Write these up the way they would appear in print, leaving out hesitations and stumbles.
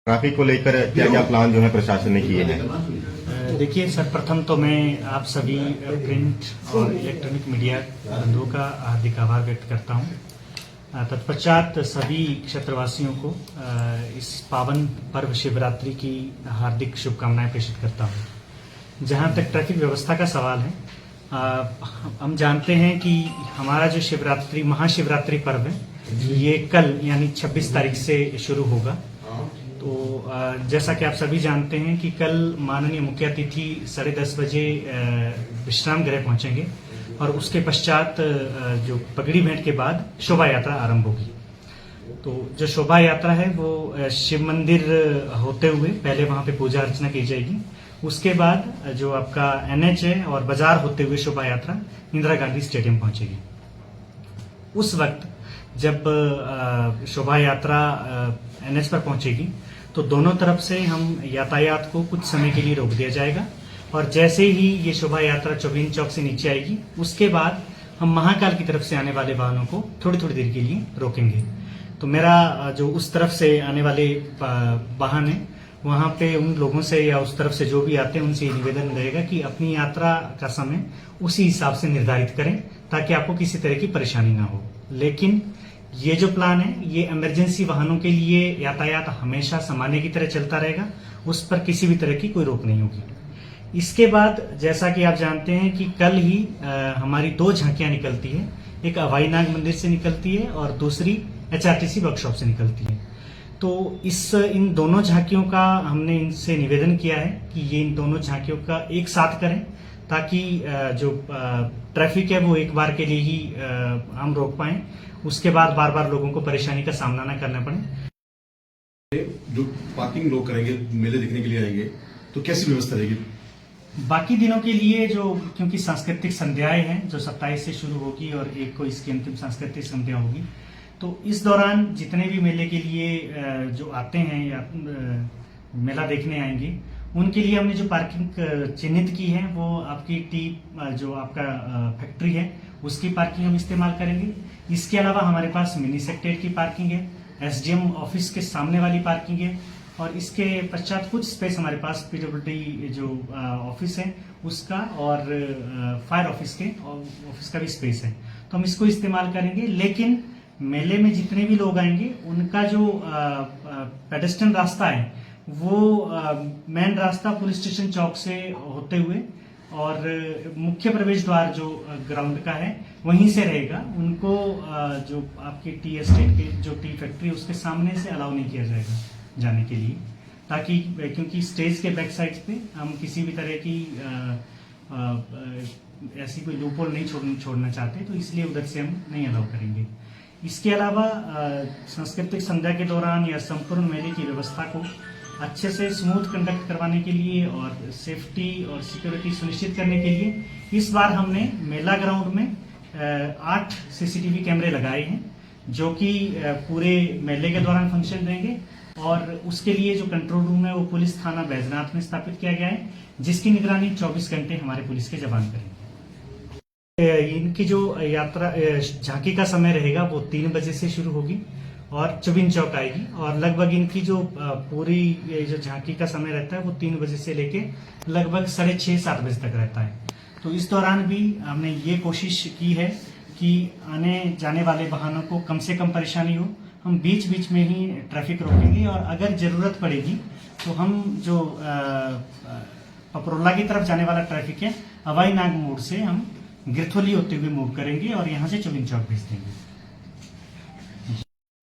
Traffic को लेकर क्या क्या प्लान जो है प्रशासन ने किए हैं? देखिए, सर्वप्रथम तो मैं आप सभी प्रिंट और इलेक्ट्रॉनिक मीडिया बंधुओं का हार्दिक आभार व्यक्त करता हूं। तत्पश्चात सभी क्षेत्रवासियों को इस पावन पर्व शिवरात्रि की हार्दिक शुभकामनाएं प्रेषित करता हूं। जहां तक ट्रैफिक व्यवस्था का सवाल है, हम जानते हैं कि हमारा जो शिवरात्रि महाशिवरात्रि पर्व है ये कल यानी 26 तारीख से शुरू होगा। तो जैसा कि आप सभी जानते हैं कि कल माननीय मुख्य अतिथि 10:30 बजे विश्राम गृह पहुंचेंगे और उसके पश्चात जो पगड़ी भेंट के बाद शोभा यात्रा आरंभ होगी। तो जो शोभा यात्रा है वो शिव मंदिर होते हुए पहले वहां पे पूजा अर्चना की जाएगी। उसके बाद जो आपका NH है और बाजार होते हुए शोभा यात्रा इंदिरा गांधी स्टेडियम पहुंचेगी। उस वक्त जब शोभा यात्रा NH पर पहुंचेगी तो दोनों तरफ से हम यातायात को कुछ समय के लिए रोक दिया जाएगा और जैसे ही ये शोभा यात्रा चौबीन चौक से नीचे आएगी उसके बाद हम महाकाल की तरफ से आने वाले वाहनों को थोड़ी थोड़ी देर के लिए रोकेंगे। तो मेरा जो उस तरफ से आने वाले वाहन है वहां पे उन लोगों से या उस तरफ से जो भी आते हैं उनसे ये निवेदन रहेगा कि अपनी यात्रा का समय उसी हिसाब से निर्धारित करें ताकि आपको किसी तरह की परेशानी ना हो। लेकिन ये जो प्लान है ये इमरजेंसी वाहनों के लिए यातायात हमेशा सामान्य की तरह चलता रहेगा, उस पर किसी भी तरह की कोई रोक नहीं होगी। इसके बाद जैसा कि आप जानते हैं कि कल ही हमारी 2 झांकियां निकलती है, एक अवाईनाग मंदिर से निकलती है और दूसरी HRTC वर्कशॉप से निकलती है। तो इन दोनों झांकियों का हमने इनसे निवेदन किया है कि ये इन दोनों झांकियों का एक साथ करें ताकि जो ट्रैफिक है वो एक बार के लिए ही हम रोक पाएं, उसके बाद बार बार लोगों को परेशानी का सामना न करना पड़े। जो पार्किंग लोग करेंगे, मेले देखने के लिए आएंगे, तो कैसी व्यवस्था रहेगी? बाकी दिनों के लिए जो क्योंकि सांस्कृतिक संध्याएं हैं जो 27 से शुरू होगी और 1 को इसकी अंतिम सांस्कृतिक संध्या होगी, तो इस दौरान जितने भी मेले के लिए जो आते हैं या मेला देखने आएंगे उनके लिए हमने जो पार्किंग चिन्हित की है वो आपकी जो आपका फैक्ट्री है उसकी पार्किंग हम इस्तेमाल करेंगे। इसके अलावा हमारे पास मिनी सेक्रेटरीट की पार्किंग है, SDM ऑफिस के सामने वाली पार्किंग है और इसके पश्चात कुछ स्पेस हमारे पास PWD जो ऑफिस है उसका और फायर ऑफिस का भी स्पेस है, तो हम इसको इस्तेमाल करेंगे। लेकिन मेले में जितने भी लोग आएंगे उनका जो पेडेस्ट्रियन रास्ता है वो मेन रास्ता पुलिस स्टेशन चौक से होते हुए और मुख्य प्रवेश द्वार जो ग्राउंड का है वहीं से रहेगा। उनको जो आपके टी एस्टेट के जो टी फैक्ट्री उसके सामने से अलाउ नहीं किया जाएगा जाने के लिए, ताकि क्योंकि स्टेज के बैक साइड पे हम किसी भी तरह की ऐसी कोई लूपहोल नहीं छोड़ना चाहते, तो इसलिए उधर से हम नहीं अलाउ करेंगे। इसके अलावा सांस्कृतिक संध्या के दौरान या संपूर्ण मेले की व्यवस्था को अच्छे से स्मूथ कंडक्ट करवाने के लिए और सेफ्टी और सिक्योरिटी सुनिश्चित करने के लिए इस बार हमने मेला ग्राउंड में 8 CCTV कैमरे लगाए हैं जो कि पूरे मेले के दौरान फंक्शन रहेंगे और उसके लिए जो कंट्रोल रूम है वो पुलिस थाना बैजनाथ में स्थापित किया गया है, जिसकी निगरानी 24 घंटे हमारे पुलिस के जवान करेंगे। इनकी जो यात्रा झांकी का समय रहेगा वो 3 बजे से शुरू होगी और चौबीन चौक आएगी और लगभग इनकी जो पूरी जो झांकी का समय रहता है वो 3 बजे से लेके लगभग 6:30-7 बजे तक रहता है। तो इस दौरान भी हमने ये कोशिश की है कि आने जाने वाले वाहनों को कम से कम परेशानी हो। हम बीच बीच में ही ट्रैफिक रोकेंगे और अगर जरूरत पड़ेगी तो हम जो पपरोला की तरफ जाने वाला ट्रैफिक है अवाईनाग मोड़ से हम गिरथोली होते हुए मूव करेंगे और यहाँ से चौबीन चौक भेज देंगे।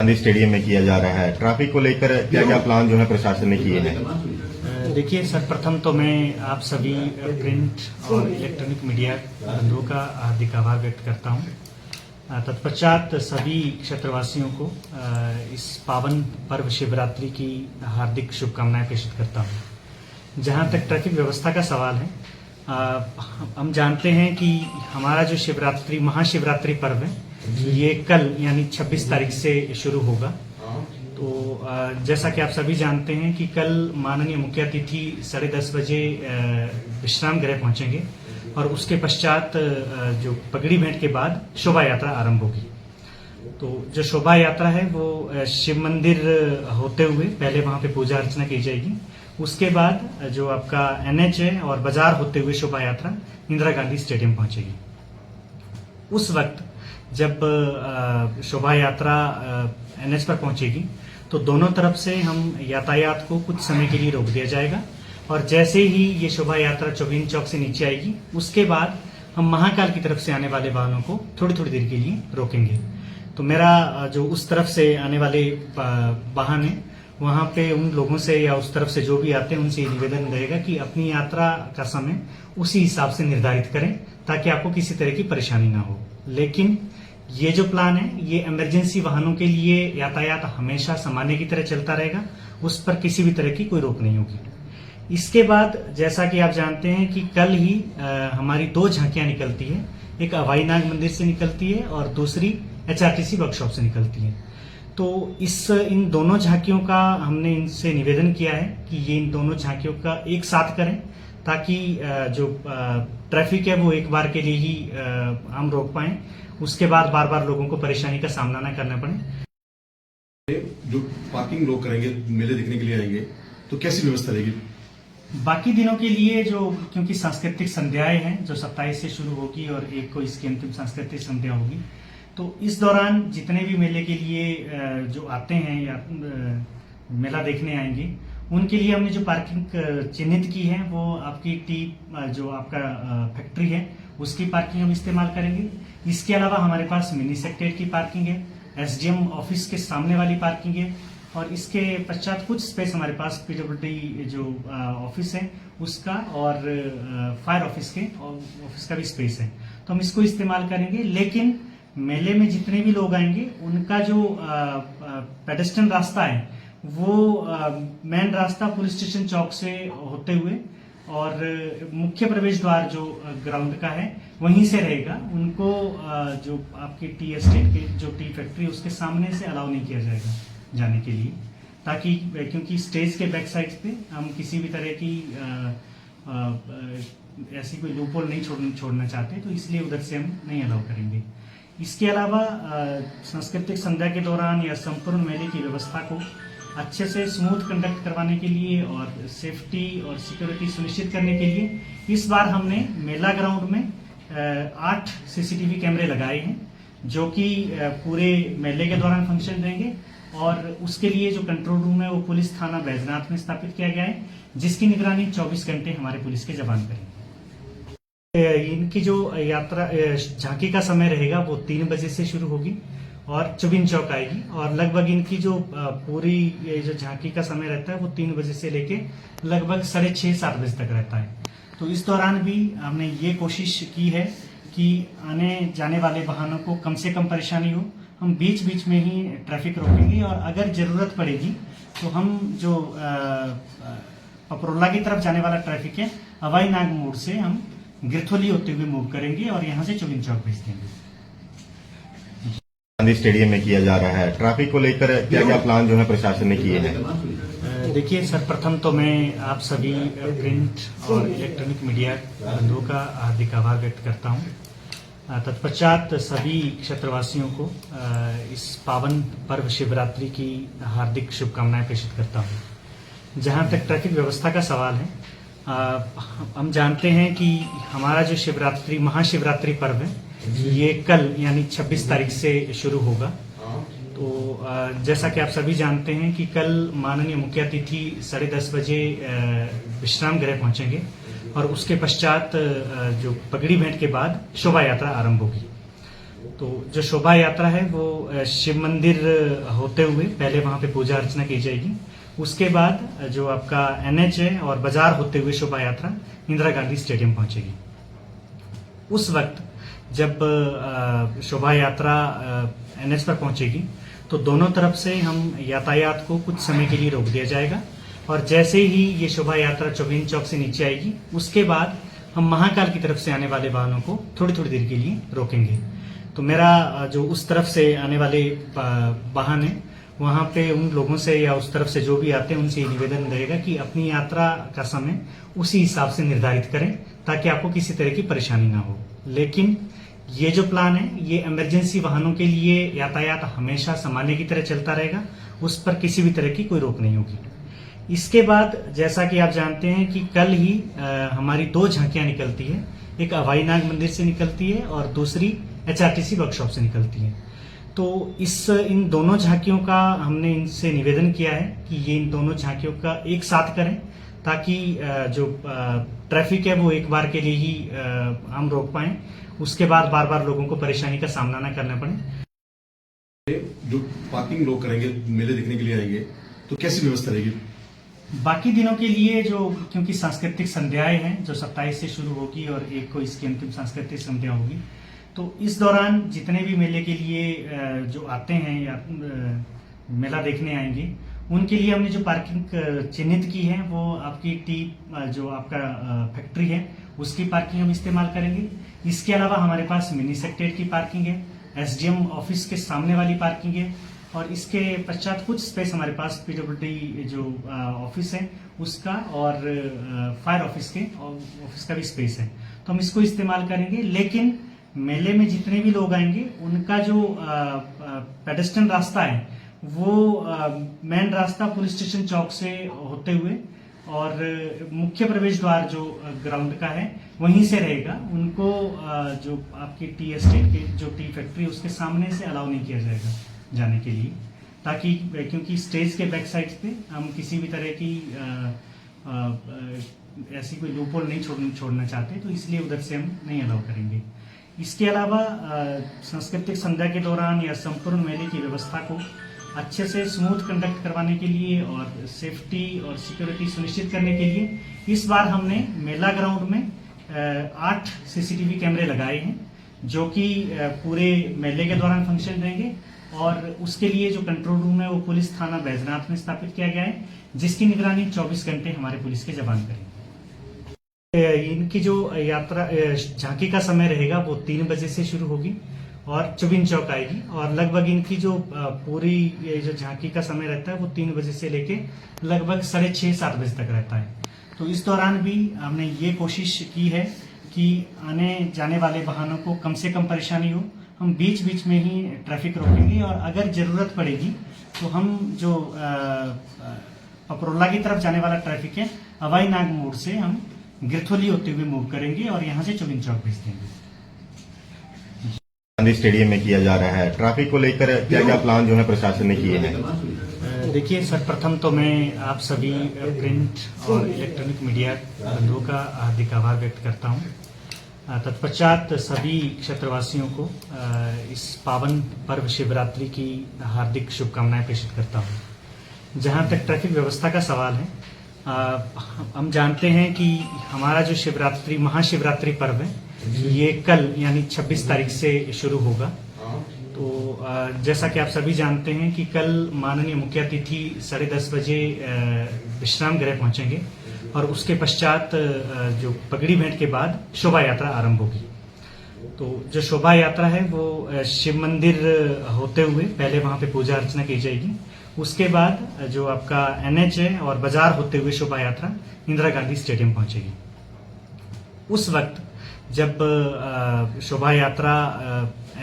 गांधी स्टेडियम में किया जा रहा है, ट्रैफिक को लेकर क्या क्या प्लान जो है प्रशासन ने किए हैं? देखिए, सर्वप्रथम तो मैं आप सभी प्रिंट और इलेक्ट्रॉनिक मीडिया बंधुओं का हार्दिक आभार व्यक्त करता हूं। तत्पश्चात सभी क्षेत्रवासियों को इस पावन पर्व शिवरात्रि की हार्दिक शुभकामनाएं प्रेषित करता हूं। जहां तक ट्रैफिक व्यवस्था का सवाल है, हम जानते हैं कि हमारा जो शिवरात्रि महाशिवरात्रि पर्व है ये कल यानी 26 तारीख से शुरू होगा। तो जैसा कि आप सभी जानते हैं कि कल माननीय मुख्य अतिथि 10:30 बजे विश्राम गृह पहुंचेंगे और उसके पश्चात जो पगड़ी भेंट के बाद शोभा यात्रा आरंभ होगी। तो जो शोभा यात्रा है वो शिव मंदिर होते हुए पहले वहां पे पूजा अर्चना की जाएगी। उसके बाद जो आपका एनएच है और बाजार होते हुए शोभा यात्रा इंदिरा गांधी स्टेडियम पहुंचेगी। उस वक्त जब शोभा यात्रा एनएच पर पहुंचेगी तो दोनों तरफ से हम यातायात को कुछ समय के लिए रोक दिया जाएगा और जैसे ही ये शोभा यात्रा चौबीन चौक से नीचे आएगी उसके बाद हम महाकाल की तरफ से आने वाले वाहनों को थोड़ी थोड़ी देर के लिए रोकेंगे। तो मेरा जो उस तरफ से आने वाले वाहन है वहां पे उन लोगों से या उस तरफ से जो भी आते हैं उनसे ये निवेदन रहेगा कि अपनी यात्रा का समय उसी हिसाब से निर्धारित करें ताकि आपको किसी तरह की परेशानी ना हो। लेकिन ये जो प्लान है ये इमरजेंसी वाहनों के लिए यातायात हमेशा सामान्य की तरह चलता रहेगा, उस पर किसी भी तरह की कोई रोक नहीं होगी। इसके बाद जैसा कि आप जानते हैं कि कल ही हमारी 2 झांकियां निकलती है, एक अवाईनाग मंदिर से निकलती है और दूसरी एचआरटीसी वर्कशॉप से निकलती है। तो इन दोनों झांकियों का हमने इनसे निवेदन किया है कि ये इन दोनों झांकियों का एक साथ करें ताकि जो ट्रैफिक है वो एक बार के लिए ही हम रोक पाएं, उसके बाद बार बार लोगों को परेशानी का सामना न करना पड़े। जो पार्किंग लोग करेंगे, मेले देखने के लिए आएंगे, तो कैसी व्यवस्था रहेगी? बाकी दिनों के लिए जो क्योंकि सांस्कृतिक संध्याएं हैं जो 27 से शुरू होगी और 1 को इसकी अंतिम सांस्कृतिक संध्या होगी, तो इस दौरान जितने भी मेले के लिए जो आते हैं या मेला देखने आएंगे उनके लिए हमने जो पार्किंग चिन्हित की है वो आपकी जो आपका फैक्ट्री है उसकी पार्किंग हम इस्तेमाल करेंगे। इसके अलावा हमारे पास मिनी सेक्रेटरीट की पार्किंग है, एसडीएम ऑफिस के सामने वाली पार्किंग है और इसके पश्चात कुछ स्पेस हमारे पास पीडब्ल्यूडी जो ऑफिस है उसका और फायर ऑफिस का भी स्पेस है, तो हम इसको इस्तेमाल करेंगे। लेकिन मेले में जितने भी लोग आएंगे उनका जो पेडेस्ट्रियन रास्ता है वो मेन रास्ता पुलिस स्टेशन चौक से होते हुए और मुख्य प्रवेश द्वार जो ग्राउंड का है वहीं से रहेगा। उनको जो आपके टी एस्टेट के जो टी फैक्ट्री उसके सामने से अलाउ नहीं किया जाएगा जाने के लिए, ताकि क्योंकि स्टेज के बैक साइड पे हम किसी भी तरह की ऐसी कोई लूपहोल नहीं छोड़ना चाहते, तो इसलिए उधर से हम नहीं अलाउ करेंगे। इसके अलावा सांस्कृतिक संध्या के दौरान या संपूर्ण मेले की व्यवस्था को अच्छे से स्मूथ कंडक्ट करवाने के लिए और सेफ्टी और सिक्योरिटी सुनिश्चित करने के लिए इस बार हमने मेला ग्राउंड में 8 सीसीटीवी कैमरे लगाए हैं जो कि पूरे मेले के दौरान फंक्शन रहेंगे और उसके लिए जो कंट्रोल रूम है वो पुलिस थाना बैजनाथ में स्थापित किया गया है, जिसकी निगरानी 24 घंटे हमारे पुलिस के जवान करेंगे। इनकी जो यात्रा झांकी का समय रहेगा वो 3 बजे से शुरू होगी और चौबीन चौक आएगी और लगभग इनकी जो पूरी जो झांकी का समय रहता है वो 3 बजे से लेके लगभग 6:30-7 बजे तक रहता है। तो इस दौरान भी हमने ये कोशिश की है कि आने जाने वाले वाहनों को कम से कम परेशानी हो। हम बीच बीच में ही ट्रैफिक रोकेंगे और अगर जरूरत पड़ेगी तो हम जो पपरोला की तरफ जाने वाला ट्रैफिक है अवाईनाग मोड़ से हम गिरथोली होते हुए मूव करेंगे और यहाँ से चौबीन चौक भेज देंगे। गांधी स्टेडियम में किया जा रहा है, ट्रैफिक को लेकर क्या क्या प्लान जो है प्रशासन ने किए हैं? देखिए, सर्वप्रथम तो मैं आप सभी प्रिंट और इलेक्ट्रॉनिक मीडिया बंधुओं का हार्दिक आभार व्यक्त करता हूं। तत्पश्चात सभी क्षेत्रवासियों को इस पावन पर्व शिवरात्रि की हार्दिक शुभकामनाएं प्रेषित करता हूं। जहां तक ट्रैफिक व्यवस्था का सवाल है, हम जानते हैं कि हमारा जो शिवरात्रि महाशिवरात्रि पर्व है ये कल यानी 26 तारीख से शुरू होगा। तो जैसा कि आप सभी जानते हैं कि कल माननीय मुख्य अतिथि 10:30 बजे विश्राम गृह पहुंचेंगे और उसके पश्चात जो पगड़ी भेंट के बाद शोभा यात्रा आरंभ होगी। तो जो शोभा यात्रा है वो शिव मंदिर होते हुए पहले वहां पे पूजा अर्चना की जाएगी। उसके बाद जो आपका एनएच है और बाजार होते हुए शोभा यात्रा इंदिरा गांधी स्टेडियम पहुंचेगी। उस वक्त जब शोभा यात्रा एनएच पर पहुंचेगी तो दोनों तरफ से हम यातायात को कुछ समय के लिए रोक दिया जाएगा और जैसे ही ये शोभा यात्रा चौबीन चौक से नीचे आएगी उसके बाद हम महाकाल की तरफ से आने वाले वाहनों को थोड़ी थोड़ी देर के लिए रोकेंगे। तो मेरा जो उस तरफ से आने वाले वाहन है वहां पे उन लोगों से या उस तरफ से जो भी आते हैं उनसे ये निवेदन रहेगा कि अपनी यात्रा का समय उसी हिसाब से निर्धारित करें ताकि आपको किसी तरह की परेशानी ना हो। लेकिन ये जो प्लान है ये इमरजेंसी वाहनों के लिए यातायात हमेशा सामान्य की तरह चलता रहेगा, उस पर किसी भी तरह की कोई रोक नहीं होगी। इसके बाद जैसा कि आप जानते हैं कि कल ही हमारी 2 झांकियां निकलती है, एक अवाईनाग मंदिर से निकलती है और दूसरी HRTC वर्कशॉप से निकलती है। तो इन दोनों झांकियों का हमने इनसे निवेदन किया है कि ये इन दोनों झांकियों का एक साथ करें, ताकि जो ट्रैफिक है वो एक बार के लिए ही हम रोक पाएं, उसके बाद बार बार लोगों को परेशानी का सामना न करना पड़े। जो पार्किंग लोग करेंगे, मेले देखने के लिए आएंगे, तो कैसी व्यवस्था रहेगी? बाकी दिनों के लिए क्योंकि सांस्कृतिक संध्याएं हैं जो 27 से शुरू होगी और 1 को इसकी अंतिम सांस्कृतिक संध्या होगी, तो इस दौरान जितने भी मेले के लिए जो आते हैं या मेला देखने आएंगे, उनके लिए हमने जो पार्किंग चिन्हित की है वो आपकी जो आपका फैक्ट्री है उसकी पार्किंग हम इस्तेमाल करेंगे। इसके अलावा हमारे पास मिनी सेक्रेटरीट की पार्किंग है, SDM ऑफिस के सामने वाली पार्किंग है और इसके पश्चात कुछ स्पेस हमारे पास PWD जो ऑफिस है उसका और फायर ऑफिस का भी स्पेस है, तो हम इसको इस्तेमाल करेंगे। लेकिन मेले में जितने भी लोग आएंगे उनका जो पेडेस्ट्रियन रास्ता है वो मेन रास्ता पुलिस स्टेशन चौक से होते हुए और मुख्य प्रवेश द्वार जो ग्राउंड का है वहीं से रहेगा। उनको जो आपकी टी एस्टेट के जो टी फैक्ट्री उसके सामने से अलाउ नहीं किया जाएगा जाने के लिए, ताकि क्योंकि स्टेज के बैक साइड पे हम किसी भी तरह की ऐसी कोई लूपहोल नहीं छोड़ना चाहते, तो इसलिए उधर से हम नहीं अलाउ करेंगे। इसके अलावा सांस्कृतिक संध्या के दौरान या संपूर्ण मेले की व्यवस्था को अच्छे से स्मूथ कंडक्ट करवाने के लिए और सेफ्टी और सिक्योरिटी सुनिश्चित करने के लिए इस बार हमने मेला ग्राउंड में 8 CCTV कैमरे लगाए हैं, जो कि पूरे मेले के दौरान फंक्शन रहेंगे और उसके लिए जो कंट्रोल रूम है वो पुलिस थाना बैजनाथ में स्थापित किया गया है, जिसकी निगरानी 24 घंटे हमारे पुलिस के जवान करेंगे। इनकी जो यात्रा झांकी का समय रहेगा वो 3 बजे से शुरू होगी और चुबिन चौक आएगी और लगभग इनकी जो पूरी जो झांकी का समय रहता है वो 3 बजे से लेके लगभग 6:30-7 बजे तक रहता है। तो इस दौरान भी हमने ये कोशिश की है कि आने जाने वाले वाहनों को कम से कम परेशानी हो। हम बीच बीच में ही ट्रैफिक रोकेंगे और अगर जरूरत पड़ेगी तो हम जो पपरोला की तरफ जाने वाला ट्रैफिक है अवाईनाग मोड़ से हम गिरथोली होते हुए मूव करेंगे और यहाँ से चुबिन चौक भेज देंगे। गांधी स्टेडियम में किया जा रहा है, ट्रैफिक को लेकर क्या क्या प्लान जो है प्रशासन ने किए हैं? देखिए, सर्वप्रथम तो मैं आप सभी प्रिंट और इलेक्ट्रॉनिक मीडिया बंधुओं का हार्दिक आभार व्यक्त करता हूं। तत्पश्चात सभी क्षेत्रवासियों को इस पावन पर्व शिवरात्रि की हार्दिक शुभकामनाएं प्रेषित करता हूं। जहां तक ट्रैफिक व्यवस्था का सवाल है, हम जानते हैं कि हमारा जो शिवरात्रि महाशिवरात्रि पर्व है ये कल यानी 26 तारीख से शुरू होगा। तो जैसा कि आप सभी जानते हैं कि कल माननीय मुख्य अतिथि 10:30 बजे विश्राम गृह पहुंचेंगे और उसके पश्चात जो पगड़ी भेंट के बाद शोभा यात्रा आरंभ होगी। तो जो शोभा यात्रा है वो शिव मंदिर होते हुए पहले वहां पे पूजा अर्चना की जाएगी, उसके बाद जो आपका NH है और बाजार होते हुए शोभा यात्रा इंदिरा गांधी स्टेडियम पहुंचेगी। उस वक्त जब शोभा यात्रा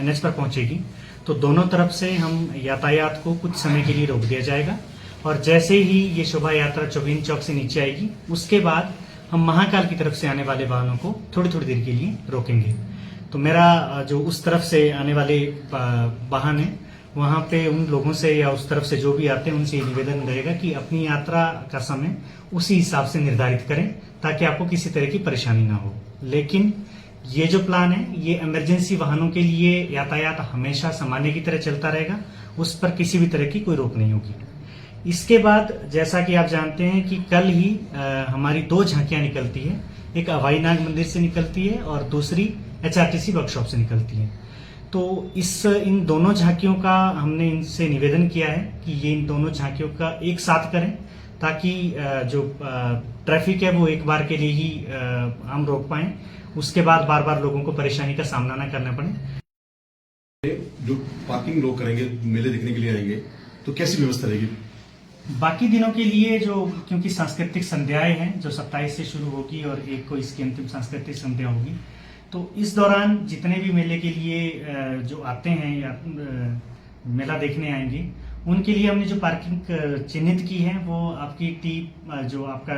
NH पर पहुंचेगी तो दोनों तरफ से हम यातायात को कुछ समय के लिए रोक दिया जाएगा और जैसे ही ये शोभा यात्रा चौबीन चौक से नीचे आएगी उसके बाद हम महाकाल की तरफ से आने वाले वाहनों को थोड़ी थोड़ी देर के लिए रोकेंगे। तो मेरा जो उस तरफ से आने वाले वाहन है वहां पे उन लोगों से या उस तरफ से जो भी आते हैं उनसे ये निवेदन रहेगा कि अपनी यात्रा का समय उसी हिसाब से निर्धारित करें ताकि आपको किसी तरह की परेशानी ना हो। लेकिन ये जो प्लान है ये इमरजेंसी वाहनों के लिए यातायात हमेशा सामान्य की तरह चलता रहेगा, उस पर किसी भी तरह की कोई रोक नहीं होगी। इसके बाद जैसा कि आप जानते हैं कि कल ही हमारी 2 झांकियां निकलती है, एक अवाईनाग मंदिर से निकलती है और दूसरी HRTC वर्कशॉप से निकलती है। तो इन दोनों झांकियों का हमने इनसे निवेदन किया है कि ये इन दोनों झांकियों का एक साथ करें ताकि जो ट्रैफिक है वो एक बार के लिए ही हम रोक पाएं, उसके बाद बार बार लोगों को परेशानी का सामना न करना पड़े। जो पार्किंग लोग करेंगे, मेले देखने के लिए आएंगे, तो कैसी व्यवस्था रहेगी? बाकी दिनों के लिए क्योंकि सांस्कृतिक संध्याएं हैं जो 27 से शुरू होगी और 1 को इसकी अंतिम सांस्कृतिक संध्या होगी, तो इस दौरान जितने भी मेले के लिए जो आते हैं या मेला देखने आएंगे, उनके लिए हमने जो पार्किंग चिन्हित की है वो आपकी टी जो आपका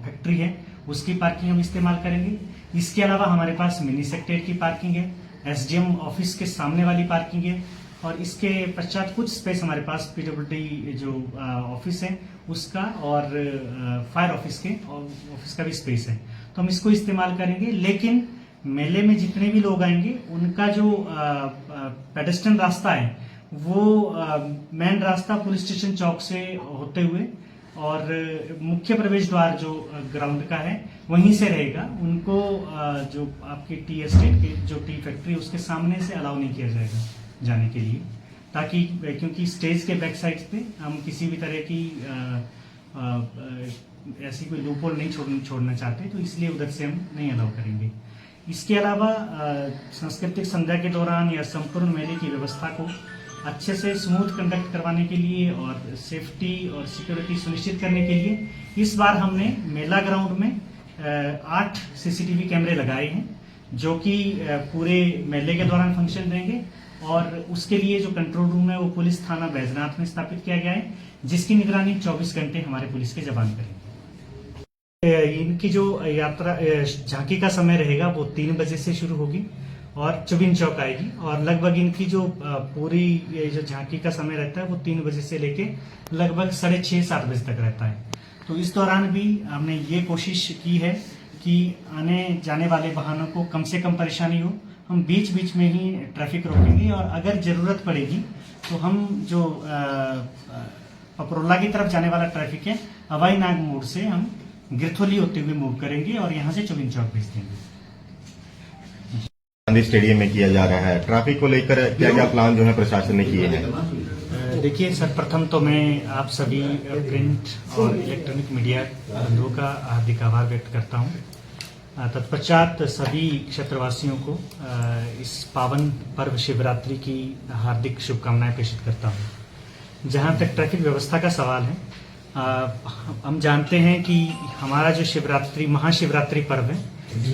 फैक्ट्री है उसकी पार्किंग हम इस्तेमाल करेंगे। इसके अलावा हमारे पास मिनी सेक्रेटरीट की पार्किंग है, एसडीएम ऑफिस के सामने वाली पार्किंग है, और इसके पश्चात कुछ स्पेस हमारे पास पीडब्ल्यूडी जो ऑफिस है उसका और फायर ऑफिस के ऑफिस का भी स्पेस है, तो हम इसको इस्तेमाल करेंगे। लेकिन मेले में जितने भी लोग आएंगे उनका जो पेडेस्ट्रियन रास्ता है वो मेन रास्ता पुलिस स्टेशन चौक से होते हुए और मुख्य प्रवेश द्वार जो ग्राउंड का है वहीं से रहेगा। उनको जो आपके टी एस्टेट के जो टी फैक्ट्री उसके सामने से अलाउ नहीं किया जाएगा जाने के लिए, ताकि क्योंकि स्टेज के बैक साइड पे हम किसी भी तरह की ऐसी कोई लूपहोल नहीं छोड़ना चाहते, तो इसलिए उधर से हम नहीं अलाउ करेंगे। इसके अलावा सांस्कृतिक संध्या के दौरान या संपूर्ण मेले की व्यवस्था को अच्छे से स्मूथ कंडक्ट करवाने के लिए और सेफ्टी और सिक्योरिटी सुनिश्चित करने के लिए इस बार हमने मेला ग्राउंड में 8 सीसीटीवी कैमरे लगाए हैं, जो कि पूरे मेले के दौरान फंक्शन देंगे। और उसके लिए जो कंट्रोल रूम है वो पुलिस थाना बैजनाथ में स्थापित किया गया है, जिसकी निगरानी 24 घंटे हमारे पुलिस के जवान करेंगे। इनकी जो यात्रा झांकी का समय रहेगा वो 3 बजे से शुरू होगी और चुबिन चौक आएगी, और लगभग इनकी जो पूरी जो झांकी का समय रहता है वो 3 बजे से लेके लगभग 6:30-7 बजे तक रहता है। तो इस दौरान भी हमने ये कोशिश की है कि आने जाने वाले वाहनों को कम से कम परेशानी हो। हम बीच बीच में ही ट्रैफिक रोकेंगे और अगर जरूरत पड़ेगी तो हम जो पपरोला की तरफ जाने वाला ट्रैफिक है हवाई नाग मोड़ से हम गिरथोली होते हुए मूव करेंगे और यहाँ से चुबिन चौक भेज देंगे। गांधी स्टेडियम में किया जा रहा है, ट्रैफिक को लेकर क्या क्या प्लान जो है प्रशासन ने किए हैं? देखिए सर, प्रथम तो मैं आप सभी प्रिंट और इलेक्ट्रॉनिक मीडिया बंधुओं का हार्दिक आभार व्यक्त करता हूँ। तत्पश्चात सभी क्षेत्रवासियों को इस पावन पर्व शिवरात्रि की हार्दिक शुभकामनाएं प्रेषित करता हूँ। जहाँ तक ट्रैफिक व्यवस्था का सवाल है, हम जानते हैं कि हमारा जो शिवरात्रि महाशिवरात्रि पर्व है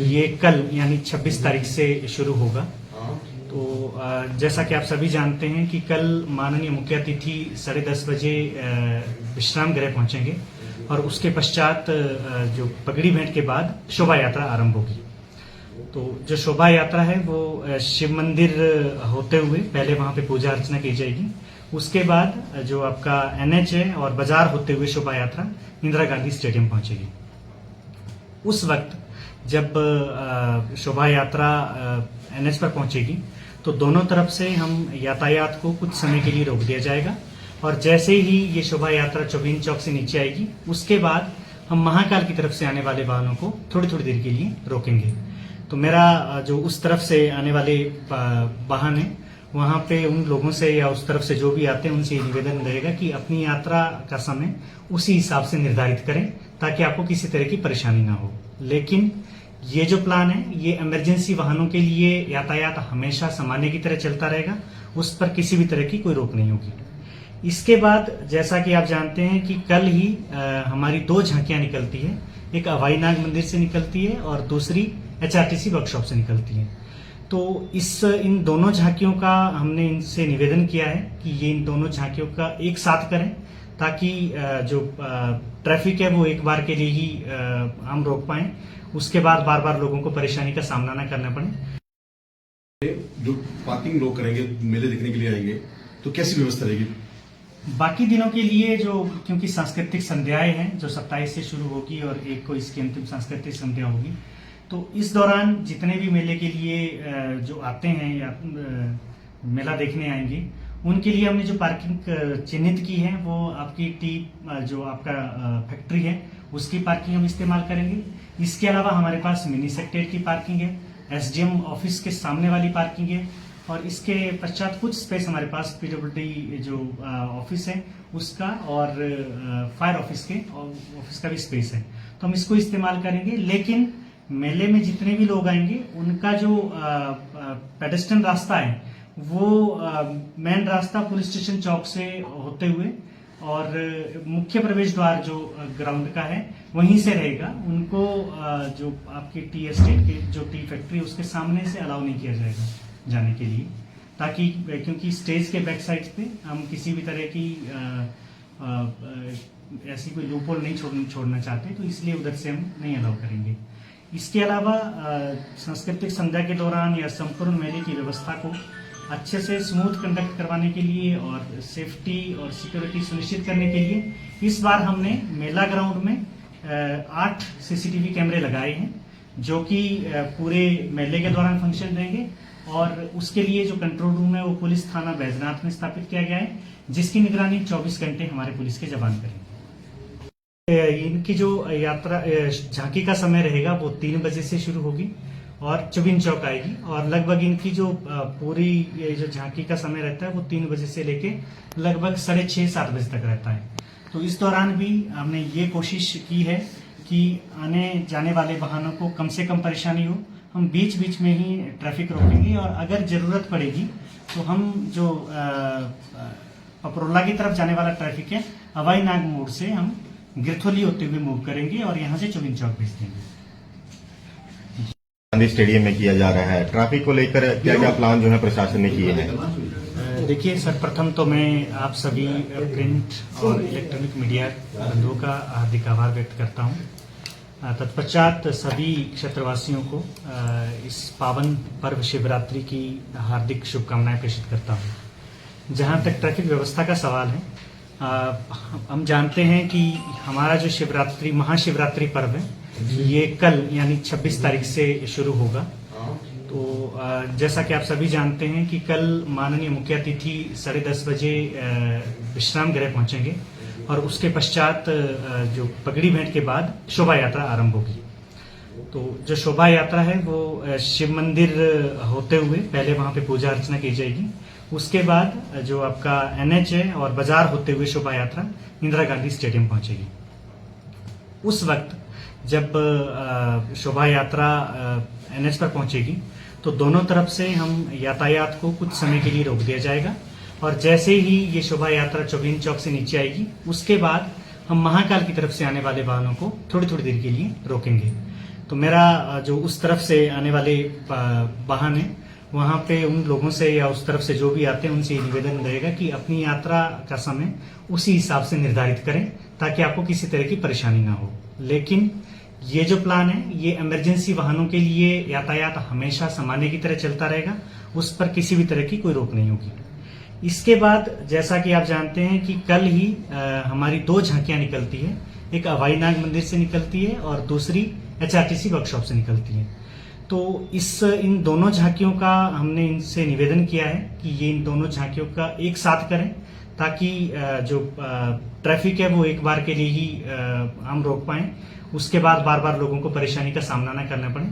ये कल यानी 26 तारीख से शुरू होगा। तो जैसा कि आप सभी जानते हैं कि कल माननीय मुख्य अतिथि 10:30 बजे विश्राम गृह पहुंचेंगे और उसके पश्चात जो पगड़ी भेंट के बाद शोभा यात्रा आरंभ होगी। तो जो शोभा यात्रा है वो शिव मंदिर होते हुए पहले वहां पे पूजा अर्चना की जाएगी। उसके बाद जो आपका एनएच है और बाजार होते हुए शोभा यात्रा इंदिरा गांधी स्टेडियम पहुंचेगी। उस वक्त जब शोभा यात्रा एनएच पर पहुंचेगी तो दोनों तरफ से हम यातायात को कुछ समय के लिए रोक दिया जाएगा, और जैसे ही ये शोभा यात्रा चौबीन चौक से नीचे आएगी उसके बाद हम महाकाल की तरफ से आने वाले वाहनों को थोड़ी थोड़ी देर के लिए रोकेंगे। तो मेरा जो उस तरफ से आने वाले वाहन है वहां पे उन लोगों से या उस तरफ से जो भी आते हैं उनसे ये निवेदन रहेगा कि अपनी यात्रा का समय उसी हिसाब से निर्धारित करें ताकि आपको किसी तरह की परेशानी ना हो। लेकिन ये जो प्लान है ये इमरजेंसी वाहनों के लिए यातायात हमेशा सामान्य की तरह चलता रहेगा, उस पर किसी भी तरह की कोई रोक नहीं होगी। इसके बाद जैसा कि आप जानते हैं कि कल ही हमारी 2 झांकियां निकलती है, एक हवाई नाग मंदिर से निकलती है और दूसरी एचआरटीसी वर्कशॉप से निकलती है। तो इन दोनों झांकियों का हमने इनसे निवेदन किया है कि ये इन दोनों झांकियों का एक साथ करें ताकि जो ट्रैफिक है वो एक बार के लिए ही हम रोक पाएं, उसके बाद बार बार लोगों को परेशानी का सामना न करना पड़े। जो पार्किंग लोग करेंगे मेले देखने के लिए आएंगे तो कैसी व्यवस्था रहेगी? बाकी दिनों के लिए जो क्योंकि सांस्कृतिक संध्याएं हैं जो 27 से शुरू होगी और 1 को इसकी अंतिम सांस्कृतिक संध्या होगी, तो इस दौरान जितने भी मेले के लिए जो आते हैं या मेला देखने आएंगे उनके लिए हमने जो पार्किंग चिन्हित की है वो आपकी टी जो आपका फैक्ट्री है उसकी पार्किंग हम इस्तेमाल करेंगे। इसके अलावा हमारे पास मिनी सेक्रेटरीट की पार्किंग है, एसडीएम ऑफिस के सामने वाली पार्किंग है, और इसके पश्चात कुछ स्पेस हमारे पास पीडब्ल्यूडी जो ऑफिस है उसका और फायर ऑफिस के ऑफिस का भी स्पेस है, तो हम इसको इस्तेमाल करेंगे। लेकिन मेले में जितने भी लोग आएंगे उनका जो पेडेस्ट्रियन रास्ता है वो मेन रास्ता पुलिस स्टेशन चौक से होते हुए और मुख्य प्रवेश द्वार जो ग्राउंड का है वहीं से रहेगा। उनको जो आपकी टी एस्टेट के जो टी फैक्ट्री उसके सामने से अलाउ नहीं किया जाएगा जाने के लिए, ताकि क्योंकि स्टेज के बैक साइड पे हम किसी भी तरह की ऐसी कोई लूपहोल नहीं छोड़ना चाहते, तो इसलिए उधर से हम नहीं अलाउ करेंगे। इसके अलावा सांस्कृतिक संध्या के दौरान या संपूर्ण मेले की व्यवस्था को अच्छे से स्मूथ कंडक्ट करवाने के लिए और सेफ्टी और सिक्योरिटी सुनिश्चित करने के लिए इस बार हमने मेला ग्राउंड में 8 सीसीटीवी कैमरे लगाए हैं, जो कि पूरे मेले के दौरान फंक्शन रहेंगे। और उसके लिए जो कंट्रोल रूम है वो पुलिस थाना बैजनाथ में स्थापित किया गया है, जिसकी निगरानी 24 घंटे हमारे पुलिस के जवान करेंगे। इनकी जो यात्रा झांकी का समय रहेगा वो 3 बजे से शुरू होगी और चौबीन चौक आएगी, और लगभग इनकी जो पूरी जो झांकी का समय रहता है वो 3 बजे से लेके लगभग 6:30-7 बजे तक रहता है। तो इस दौरान भी हमने ये कोशिश की है कि आने जाने वाले वाहनों को कम से कम परेशानी हो। हम बीच बीच में ही ट्रैफिक रोकेंगे और अगर जरूरत पड़ेगी तो हम जो पपरोला की तरफ जाने वाला ट्रैफिक है हवाई नाग मोड़ से हम गिरथोली होते हुए मूव करेंगे और यहाँ से चौबीन चौक भेज देंगे। गांधी स्टेडियम में किया जा रहा है, ट्रैफिक को लेकर क्या क्या प्लान जो है प्रशासन ने किए हैं? देखिए सर, प्रथम तो मैं आप सभी प्रिंट और इलेक्ट्रॉनिक मीडिया बंधुओं का हार्दिक आभार व्यक्त करता हूँ। तत्पश्चात सभी क्षेत्रवासियों को इस पावन पर्व शिवरात्रि की हार्दिक शुभकामनाएं प्रेषित करता हूँ। जहाँ तक ट्रैफिक व्यवस्था का सवाल है, हम जानते हैं कि हमारा जो शिवरात्रि महाशिवरात्रि पर्व है ये कल यानी 26 तारीख से शुरू होगा। तो जैसा कि आप सभी जानते हैं कि कल माननीय मुख्य अतिथि 10:30 बजे विश्राम गृह पहुंचेंगे और उसके पश्चात जो पगड़ी भेंट के बाद शोभा यात्रा आरंभ होगी। तो जो शोभा यात्रा है वो शिव मंदिर होते हुए पहले वहां पे पूजा अर्चना की जाएगी। उसके बाद जो आपका NH है और बाजार होते हुए शोभा यात्रा इंदिरा गांधी स्टेडियम पहुंचेगी। उस वक्त जब शोभा यात्रा NH पर पहुंचेगी तो दोनों तरफ से हम यातायात को कुछ समय के लिए रोक दिया जाएगा, और जैसे ही ये शोभा यात्रा चौबीन चौक से नीचे आएगी उसके बाद हम महाकाल की तरफ से आने वाले वाहनों को थोड़ी थोड़ी देर के लिए रोकेंगे। तो मेरा जो उस तरफ से आने वाले वाहन है वहां पे उन लोगों से या उस तरफ से जो भी आते हैं उनसे ये निवेदन रहेगा कि अपनी यात्रा का समय उसी हिसाब से निर्धारित करें ताकि आपको किसी तरह की परेशानी ना हो। लेकिन ये जो प्लान है ये इमरजेंसी वाहनों के लिए यातायात हमेशा सामान्य की तरह चलता रहेगा, उस पर किसी भी तरह की कोई रोक नहीं होगी। इसके बाद जैसा कि आप जानते हैं कि कल ही हमारी 2 झांकियां निकलती है, एक हवाई नाग मंदिर से निकलती है और दूसरी HRTC वर्कशॉप से निकलती है। तो इन दोनों झांकियों का हमने इनसे निवेदन किया है कि ये इन दोनों झांकियों का एक साथ करें ताकि जो ट्रैफिक है वो एक बार के लिए ही हम रोक पाएं, उसके बाद बार बार लोगों को परेशानी का सामना न करना पड़े।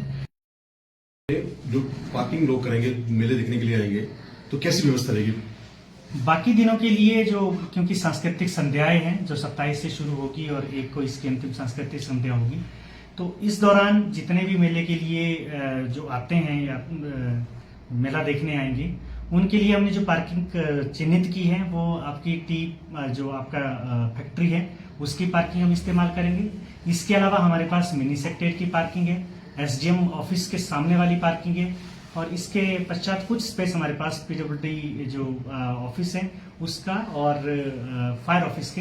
जो पार्किंग लोग करेंगे मेले देखने के लिए आएंगे तो कैसी व्यवस्था रहेगी? बाकी दिनों के लिए जो क्योंकि सांस्कृतिक संध्याएं हैं जो 27 से शुरू होगी और 1 को इसकी अंतिम सांस्कृतिक संध्या होगी, तो इस दौरान जितने भी मेले के लिए जो आते हैं या मेला देखने आएंगे उनके लिए हमने जो पार्किंग चिन्हित की है वो आपकी जो आपका फैक्ट्री है उसकी पार्किंग हम इस्तेमाल करेंगे। इसके अलावा हमारे पास मिनी सेक्रेटरी की पार्किंग है, SDM ऑफिस के सामने वाली पार्किंग है, और इसके पश्चात कुछ स्पेस हमारे पास PWD जो ऑफिस है उसका और फायर ऑफिस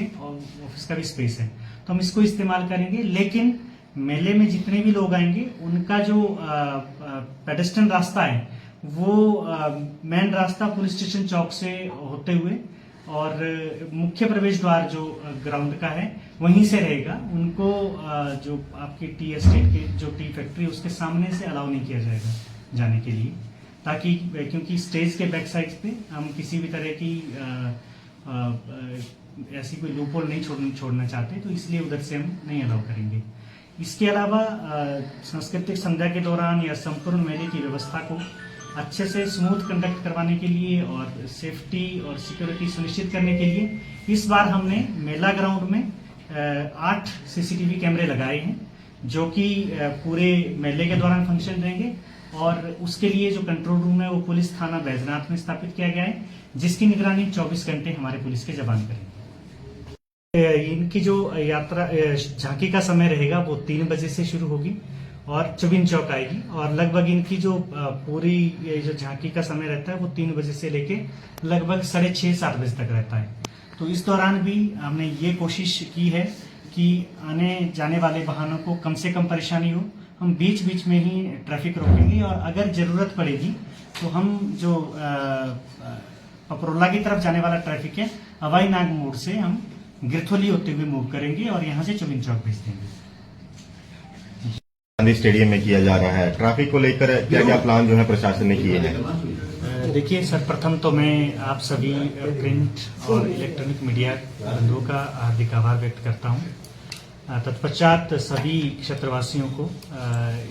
का भी स्पेस है, तो हम इसको इस्तेमाल करेंगे। लेकिन मेले में जितने भी लोग आएंगे उनका जो पेडेस्ट्रियन रास्ता है वो मेन रास्ता पुलिस स्टेशन चौक से होते हुए और मुख्य प्रवेश द्वार जो ग्राउंड का है वहीं से रहेगा। उनको जो आपकी टी एस्टेट के जो टी फैक्ट्री उसके सामने से अलाउ नहीं किया जाएगा जाने के लिए, ताकि क्योंकि स्टेज के बैक साइड पे हम किसी भी तरह की ऐसी कोई लूपहोल नहीं छोड़ना चाहते, तो इसलिए उधर से हम नहीं अलाउ करेंगे। इसके अलावा सांस्कृतिक संध्या के दौरान या संपूर्ण मेले की व्यवस्था को अच्छे से स्मूथ कंडक्ट करवाने के लिए और सेफ्टी और सिक्योरिटी सुनिश्चित करने के लिए इस बार हमने मेला ग्राउंड में 8 सीसीटीवी कैमरे लगाए हैं, जो कि पूरे मेले के दौरान फंक्शन रहेंगे। और उसके लिए जो कंट्रोल रूम है वो पुलिस थाना बैजनाथ में स्थापित किया गया है, जिसकी निगरानी 24 घंटे हमारे पुलिस के जवान करेंगे। इनकी जो यात्रा झांकी का समय रहेगा वो 3 बजे से शुरू होगी और चुबिन चौक आएगी और लगभग इनकी जो पूरी ये जो झांकी का समय रहता है वो 3 बजे से लेके लगभग 6:30-7 बजे तक रहता है। तो इस दौरान भी हमने ये कोशिश की है कि आने जाने वाले वाहनों को कम से कम परेशानी हो। हम बीच बीच में ही ट्रैफिक रोकेंगे और अगर जरूरत पड़ेगी तो हम जो पपरोला की तरफ जाने वाला ट्रैफिक है हवाई नाग मोड़ से हम गिरथोली होते हुए मूव करेंगे और यहाँ से चुबिन चौक भेज देंगे। गांधी स्टेडियम में किया जा रहा है, ट्रैफिक को लेकर क्या क्या प्लान जो है प्रशासन ने किए हैं? देखिए सर, प्रथम तो मैं आप सभी प्रिंट और इलेक्ट्रॉनिक मीडिया बंधुओं का हार्दिक आभार व्यक्त करता हूँ। तत्पश्चात सभी क्षेत्रवासियों को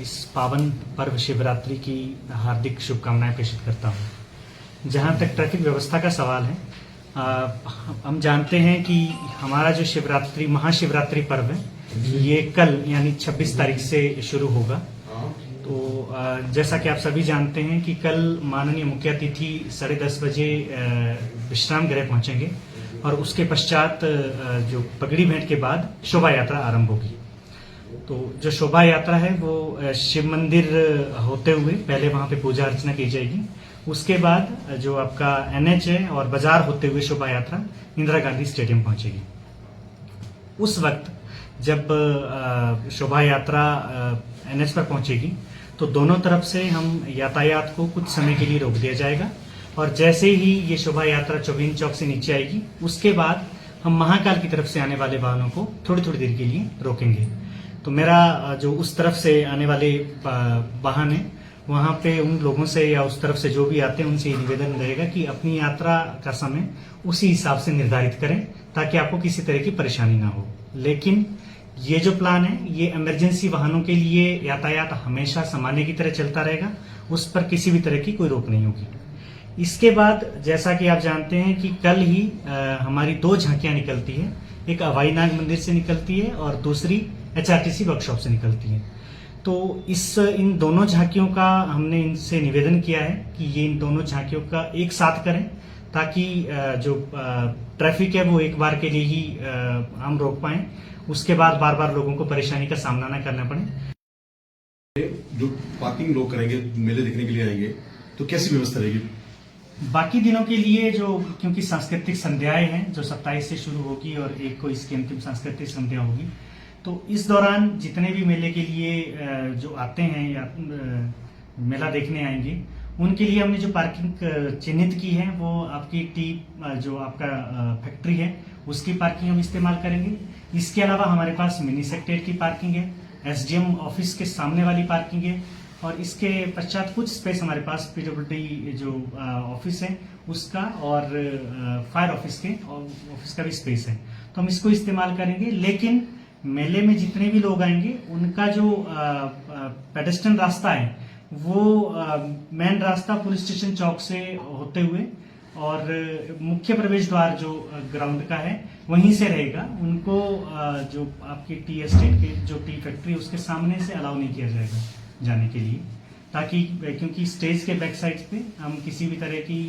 इस पावन पर्व शिवरात्रि की हार्दिक शुभकामनाएं प्रेषित करता हूँ। जहाँ तक ट्रैफिक व्यवस्था का सवाल है, हम जानते हैं कि हमारा जो शिवरात्रि महाशिवरात्रि पर्व है ये कल यानी 26 तारीख से शुरू होगा। तो जैसा कि आप सभी जानते हैं कि कल माननीय मुख्य अतिथि 10:30 बजे विश्राम गृह पहुंचेंगे और उसके पश्चात जो पगड़ी भेंट के बाद शोभा यात्रा आरंभ होगी। तो जो शोभा यात्रा है वो शिव मंदिर होते हुए पहले वहां पे पूजा अर्चना की जाएगी। उसके बाद जो आपका NH है और बाजार होते हुए शोभा यात्रा इंदिरा गांधी स्टेडियम पहुंचेगी। उस वक्त जब शोभा यात्रा NH पर पहुंचेगी तो दोनों तरफ से हम यातायात को कुछ समय के लिए रोक दिया जाएगा और जैसे ही ये शोभा यात्रा चौबीन चौक से नीचे आएगी उसके बाद हम महाकाल की तरफ से आने वाले वाहनों को थोड़ी थोड़ी देर के लिए रोकेंगे। तो मेरा जो उस तरफ से आने वाले वाहन है वहां पे उन लोगों से या उस तरफ से जो भी आते हैं उनसे निवेदन रहेगा कि अपनी यात्रा का समय उसी हिसाब से निर्धारित करें ताकि आपको किसी तरह की परेशानी ना हो। लेकिन ये जो प्लान है ये इमरजेंसी वाहनों के लिए यातायात हमेशा सामान्य की तरह चलता रहेगा, उस पर किसी भी तरह की कोई रोक नहीं होगी। इसके बाद जैसा कि आप जानते हैं कि कल ही हमारी 2 झांकियां निकलती है, एक हवाई नाग मंदिर से निकलती है और दूसरी HRTC वर्कशॉप से निकलती है। तो इन दोनों झांकियों का हमने इनसे निवेदन किया है कि ये इन दोनों झांकियों का एक साथ करें ताकि जो ट्रैफिक है वो एक बार के लिए ही हम रोक पाएं, उसके बाद बार बार लोगों को परेशानी का सामना न करना पड़े। जो पार्किंग लोग करेंगे, मेले देखने के लिए आएंगे, तो कैसी व्यवस्था रहेगी? बाकी दिनों के लिए जो क्योंकि सांस्कृतिक संध्याएं हैं जो 27 से शुरू होगी और 1 को इसकी अंतिम सांस्कृतिक संध्या होगी, तो इस दौरान जितने भी मेले के लिए जो आते हैं या मेला देखने आएंगे उनके लिए हमने जो पार्किंग चिन्हित की है वो आपकी जो आपका फैक्ट्री है उसकी पार्किंग हम इस्तेमाल करेंगे। इसके अलावा हमारे पास मिनी सेक्रेटरीट की पार्किंग है, SDM ऑफिस के सामने वाली पार्किंग है और इसके पश्चात कुछ स्पेस हमारे पास PWD जो ऑफिस है उसका और फायर ऑफिस का भी स्पेस है, तो हम इसको इस्तेमाल करेंगे। लेकिन मेले में जितने भी लोग आएंगे उनका जो पेडेस्ट्रियन रास्ता है वो मेन रास्ता पुलिस स्टेशन चौक से होते हुए और मुख्य प्रवेश द्वार जो ग्राउंड का है वहीं से रहेगा। उनको जो आपकी टी एस्टेट के जो टी फैक्ट्री उसके सामने से अलाउ नहीं किया जाएगा जाने के लिए, ताकि क्योंकि स्टेज के बैक साइड पे हम किसी भी तरह की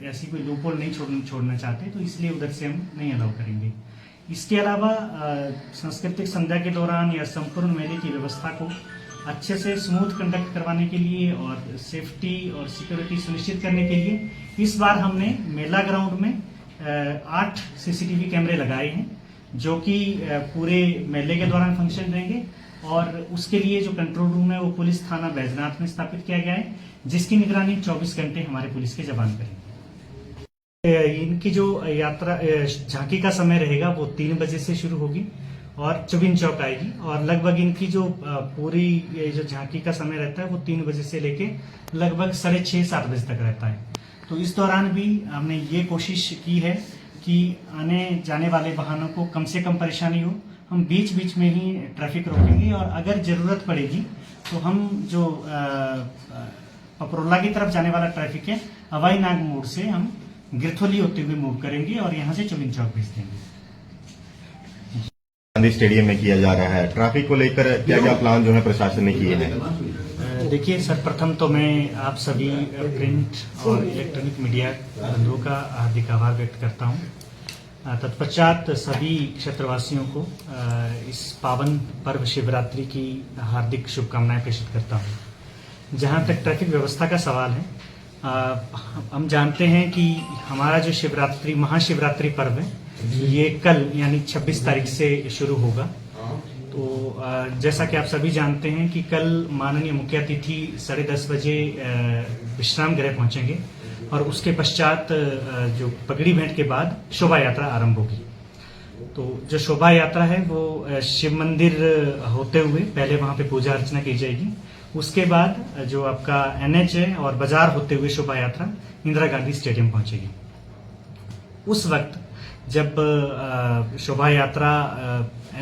ऐसी कोई लूपहोल नहीं छोड़ना चाहते, तो इसलिए उधर से हम नहीं अलाउ करेंगे। इसके अलावा सांस्कृतिक संध्या के दौरान या संपूर्ण मेले की व्यवस्था को अच्छे से स्मूथ कंडक्ट करवाने के लिए और सेफ्टी और सिक्योरिटी सुनिश्चित करने के लिए इस बार हमने मेला ग्राउंड में 8 CCTV कैमरे लगाए हैं जो कि पूरे मेले के दौरान फंक्शन रहेंगे और उसके लिए जो कंट्रोल रूम है वो पुलिस थाना बैजनाथ में स्थापित किया गया है, जिसकी निगरानी 24 घंटे हमारे पुलिस के जवान करेंगे। इनकी जो यात्रा झांकी का समय रहेगा वो 3 बजे से शुरू होगी और चुबिन चौक आएगी और लगभग इनकी जो पूरी जो झांकी का समय रहता है वो 3 बजे से लेके लगभग 6:30-7 बजे तक रहता है। तो इस दौरान भी हमने ये कोशिश की है कि आने जाने वाले वाहनों को कम से कम परेशानी हो। हम बीच बीच में ही ट्रैफिक रोकेंगे और अगर जरूरत पड़ेगी तो हम जो पपरोला की तरफ जाने वाला ट्रैफिक है हवाई नाग मोड़ से हम गिरथोली होते हुए मूव करेंगे और यहाँ से चुबिन चौक भेज देंगे। गांधी स्टेडियम में किया जा रहा है, ट्रैफिक को लेकर क्या क्या प्लान जो है प्रशासन ने किए हैं? देखिए सर, प्रथम तो मैं आप सभी प्रिंट और इलेक्ट्रॉनिक मीडिया बंधुओं का हार्दिक आभार व्यक्त करता हूँ। तत्पश्चात सभी क्षेत्रवासियों को इस पावन पर्व शिवरात्रि की हार्दिक शुभकामनाएं प्रेषित करता हूं। जहां तक ट्रैफिक व्यवस्था का सवाल है, हम जानते हैं कि हमारा जो शिवरात्रि महाशिवरात्रि पर्व है ये कल यानी 26 तारीख से शुरू होगा। तो जैसा कि आप सभी जानते हैं कि कल माननीय मुख्य अतिथि 10:30 बजे विश्राम गृह पहुंचेंगे और उसके पश्चात जो पगड़ी भेंट के बाद शोभा यात्रा आरंभ होगी। तो जो शोभा यात्रा है वो शिव मंदिर होते हुए पहले वहां पे पूजा अर्चना की जाएगी। उसके बाद जो आपका NH है और बाजार होते हुए शोभा यात्रा इंदिरा गांधी स्टेडियम पहुंचेगी। उस वक्त जब शोभा यात्रा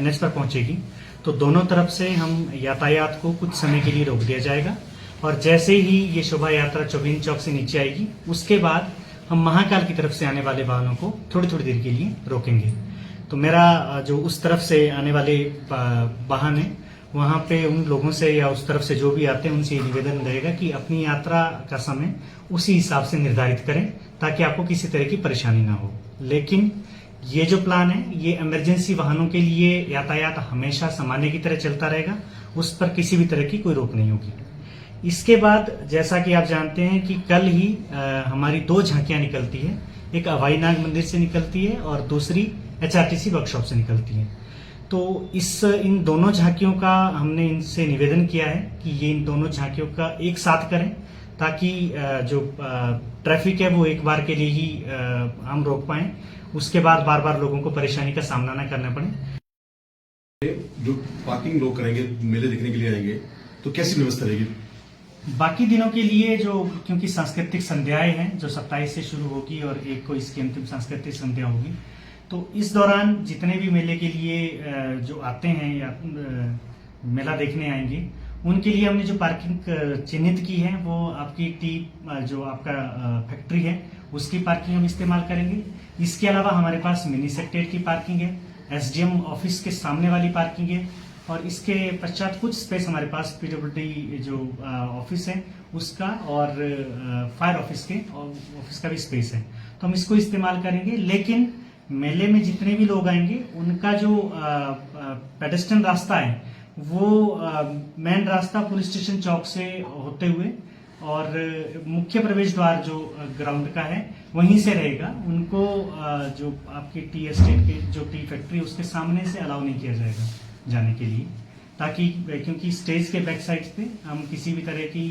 NH पर पहुंचेगी तो दोनों तरफ से हम यातायात को कुछ समय के लिए रोक दिया जाएगा और जैसे ही ये शोभा यात्रा चौबीन चौक से नीचे आएगी उसके बाद हम महाकाल की तरफ से आने वाले वाहनों को थोड़ी थोड़ी देर के लिए रोकेंगे। तो मेरा जो उस तरफ से आने वाले वाहन है वहां पे उन लोगों से या उस तरफ से जो भी आते हैं उनसे ये निवेदन रहेगा कि अपनी यात्रा का समय उसी हिसाब से निर्धारित करें ताकि आपको किसी तरह की परेशानी ना हो। लेकिन ये जो प्लान है ये इमरजेंसी वाहनों के लिए यातायात हमेशा सामान्य की तरह चलता रहेगा, उस पर किसी भी तरह की कोई रोक नहीं होगी। इसके बाद जैसा कि आप जानते हैं कि कल ही हमारी 2 झांकियां निकलती है, एक अवाई नाग मंदिर से निकलती है और दूसरी HRTC वर्कशॉप से निकलती है। तो इन दोनों झांकियों का हमने इनसे निवेदन किया है कि ये इन दोनों झांकियों का एक साथ करें ताकि जो ट्रैफिक है वो एक बार के लिए ही हम रोक पाएं, उसके बाद बार बार लोगों को परेशानी का सामना न करना पड़े। जो पार्किंग लोग करेंगे, मेले देखने के लिए आएंगे, तो कैसी व्यवस्था रहेगी? बाकी दिनों के लिए जो क्योंकि सांस्कृतिक संध्याएं हैं जो 27 से शुरू होगी और 1 को इसकी अंतिम सांस्कृतिक संध्या होगी, तो इस दौरान जितने भी मेले के लिए जो आते हैं या मेला देखने आएंगे उनके लिए हमने जो पार्किंग चिन्हित की है वो आपकी जो आपका फैक्ट्री है उसकी पार्किंग हम इस्तेमाल करेंगे। इसके अलावा हमारे पास मिनी सेक्रेटरीट की पार्किंग है, SDM ऑफिस के सामने वाली पार्किंग है और इसके पश्चात कुछ स्पेस हमारे पास PWD जो ऑफिस है उसका और फायर ऑफिस का भी स्पेस है, तो हम इसको इस्तेमाल करेंगे। लेकिन मेले में जितने भी लोग आएंगे उनका जो पेडेस्ट्रियन रास्ता है वो मेन रास्ता पुलिस स्टेशन चौक से होते हुए और मुख्य प्रवेश द्वार जो ग्राउंड का है वहीं से रहेगा। उनको जो आपके टी एस्टेट के जो टी फैक्ट्री उसके सामने से अलाउ नहीं किया जाएगा जाने के लिए, ताकि क्योंकि स्टेज के बैक साइड पे हम किसी भी तरह की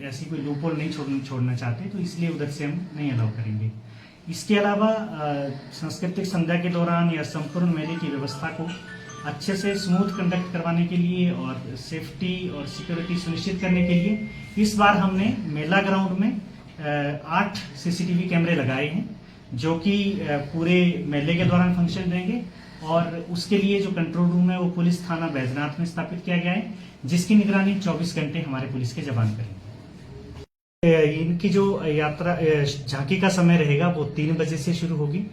ऐसी कोई लूपहोल नहीं छोड़ना चाहते, तो इसलिए उधर से हम नहीं अलाउ करेंगे। इसके अलावा सांस्कृतिक संध्या के दौरान या संपूर्ण मेले की व्यवस्था को अच्छे से स्मूथ कंडक्ट करवाने के लिए और सेफ्टी और सिक्योरिटी सुनिश्चित करने के लिए इस बार हमने मेला ग्राउंड में 8 CCTV कैमरे लगाए हैं जो कि पूरे मेले के दौरान फंक्शन देंगे और उसके लिए जो कंट्रोल रूम है वो पुलिस थाना बैजनाथ में स्थापित किया गया है, जिसकी निगरानी 24 घंटे हमारे पुलिस के जवान करेंगे। इनकी जो यात्रा झांकी का समय रहेगा वो 3 बजे से शुरू होगी